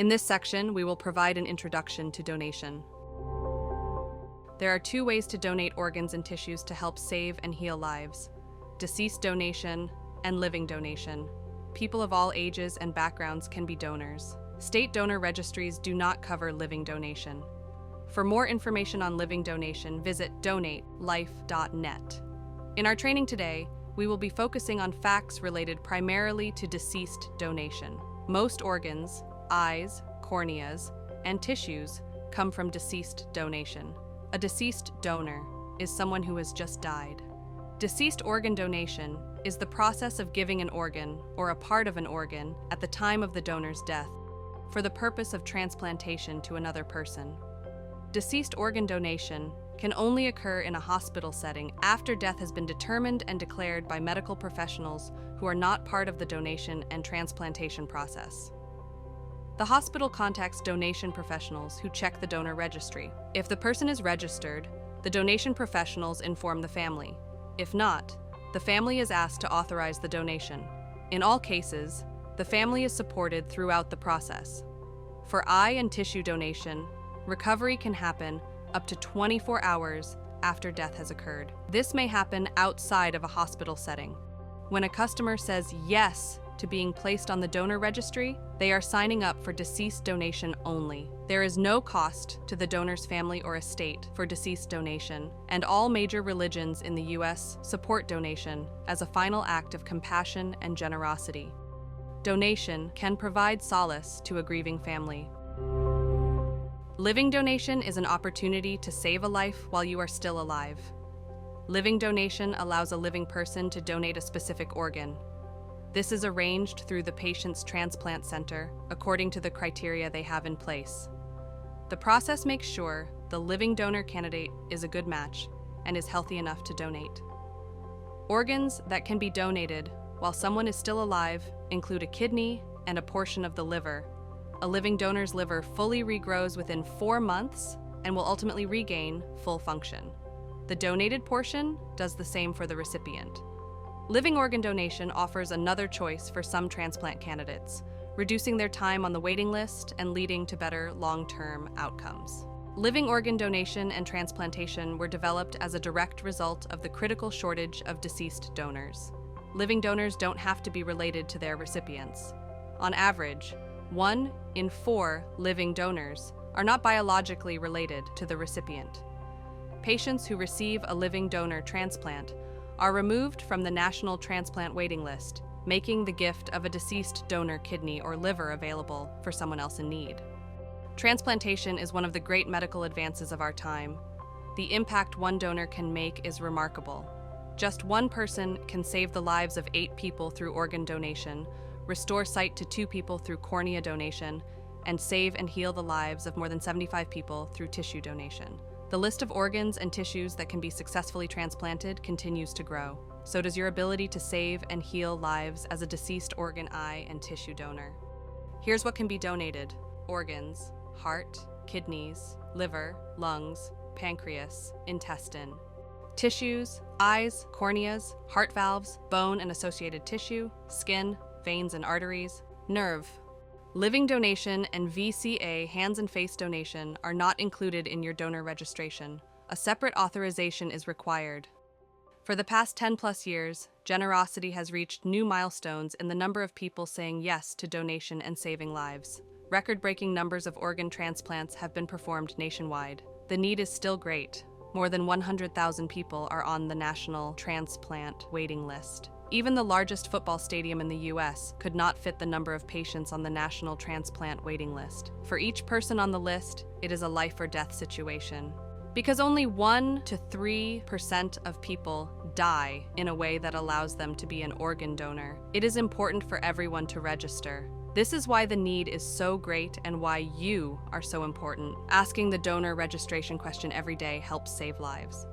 In this section, we will provide an introduction to donation. There are two ways to donate organs and tissues to help save and heal lives: deceased donation and living donation. People of all ages and backgrounds can be donors. State donor registries do not cover living donation. For more information on living donation, visit donatelife.net. In our training today, we will be focusing on facts related primarily to deceased donation. Most organs, eyes, corneas, and tissues come from deceased donation. A deceased donor is someone who has just died. Deceased organ donation is the process of giving an organ or a part of an organ at the time of the donor's death for the purpose of transplantation to another person. Deceased organ donation can only occur in a hospital setting after death has been determined and declared by medical professionals who are not part of the donation and transplantation process. The hospital contacts donation professionals who check the donor registry. If the person is registered, the donation professionals inform the family. If not, the family is asked to authorize the donation. In all cases, the family is supported throughout the process. For eye and tissue donation, recovery can happen up to 24 hours after death has occurred. This may happen outside of a hospital setting. When a customer says yes to being placed on the donor registry, they are signing up for deceased donation only. There is no cost to the donor's family or estate for deceased donation, and all major religions in the U.S. support donation as a final act of compassion and generosity. Donation can provide solace to a grieving family. Living donation is an opportunity to save a life while you are still alive. Living donation allows a living person to donate a specific organ. This is arranged through the patient's transplant center according to the criteria they have in place. The process makes sure the living donor candidate is a good match and is healthy enough to donate. Organs that can be donated while someone is still alive include a kidney and a portion of the liver. A living donor's liver fully regrows within 4 months and will ultimately regain full function. The donated portion does the same for the recipient. Living organ donation offers another choice for some transplant candidates, reducing their time on the waiting list and leading to better long-term outcomes. Living organ donation and transplantation were developed as a direct result of the critical shortage of deceased donors. Living donors don't have to be related to their recipients. On average, 1 in 4 living donors are not biologically related to the recipient. Patients who receive a living donor transplant are removed from the national transplant waiting list, making the gift of a deceased donor kidney or liver available for someone else in need. Transplantation is one of the great medical advances of our time. The impact one donor can make is remarkable. Just one person can save the lives of 8 people through organ donation, restore sight to 2 people through cornea donation, and save and heal the lives of more than 75 people through tissue donation. The list of organs and tissues that can be successfully transplanted continues to grow. So does your ability to save and heal lives as a deceased organ, eye, and tissue donor. Here's what can be donated: organs, heart, kidneys, liver, lungs, pancreas, intestine. Tissues, eyes, corneas, heart valves, bone and associated tissue, skin, veins and arteries, nerve. Living donation and VCA hands and face donation are not included in your donor registration. A separate authorization is required. For the past 10+ years, generosity has reached new milestones in the number of people saying yes to donation and saving lives. Record-breaking numbers of organ transplants have been performed nationwide. The need is still great. More than 100,000 people are on the national transplant waiting list. Even the largest football stadium in the U.S. could not fit the number of patients on the national transplant waiting list. For each person on the list, it is a life or death situation. Because only 1 to 3% of people die in a way that allows them to be an organ donor, it is important for everyone to register. This is why the need is so great and why you are so important. Asking the donor registration question every day helps save lives.